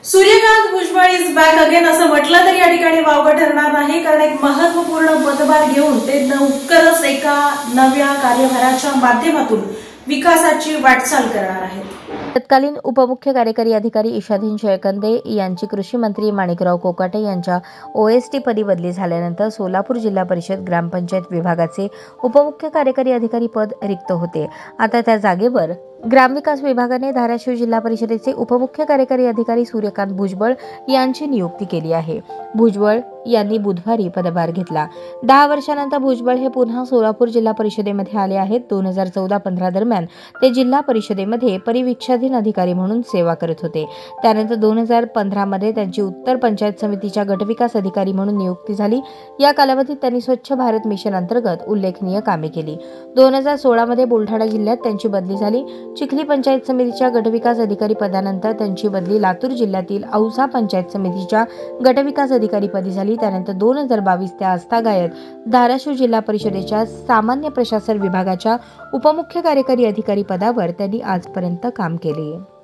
Suryakant Bhujbal is back again असं म्हटलं तरी या ठिकाणी वावगं ठरणार नाही, कारण एक महत्वपूर्ण पदभार घेऊन ते लवकरच एका नव्या कार्यभाराच्या माध्यमातून विकासाची वाटचाल करणार आहेत. तत्कालीन उपमुख्य कार्यकारी अधिकारी ईशाधीन जयकंदे यांची कृषी मंत्री माणिकराव कोकाटे यांच्या ओएसटी पदी बदली झाल्यानंतर सोलापूर जिल्हा परिषद ग्रामपंचायत विभागाचे उपमुख्य कार्यकारी अधिकारी पद रिक्त होते. आता त्या जागेवर ग्रामविकास विभागाने धाराशिव जिल्हा परिषदेचे उपमुख्य कार्यकारी अधिकारी सूर्यकांत भुजबळ यांची नियुक्ती केली आहे. भुजबळ यांनी बुधवारी पदभार घेतला. 10 वर्षांनंतर भुजबळ हे पुन्हा सोलापूर जिल्हा परिषदेमध्ये आले आहेत. 2014-15 दरम्यान ते जिल्हा परिषदेमध्ये परिवीक्षाधीन अधिकारी म्हणून सेवा करत होते. त्यानंतर 2015 मध्ये त्यांची उत्तर पंचायत समितीच्या गटविकास अधिकारी म्हणून नियुक्ती झाली. या कालावधीत त्यांनी स्वच्छ भारत मिशन अंतर्गत उल्लेखनीय कामे केली. 2016 मध्ये बुलढाणा जिल्ह्यात त्यांची बदली झाली. चिखली पंचायत समितीच्या गटविकास अधिकारी पदानंतर त्यांची बदली लातूर जिल्ह्यातील औसा पंचायत समितीच्या गटविकास अधिकारी पदी झाली. त्यानंतर 2022 ते आजतागायत धाराशिव जिल्हा परिषदेच्या सामान्य प्रशासन विभागाच्या उपमुख्य कार्यकारी अधिकारी पदावर त्यांनी आजपर्यंत काम केले.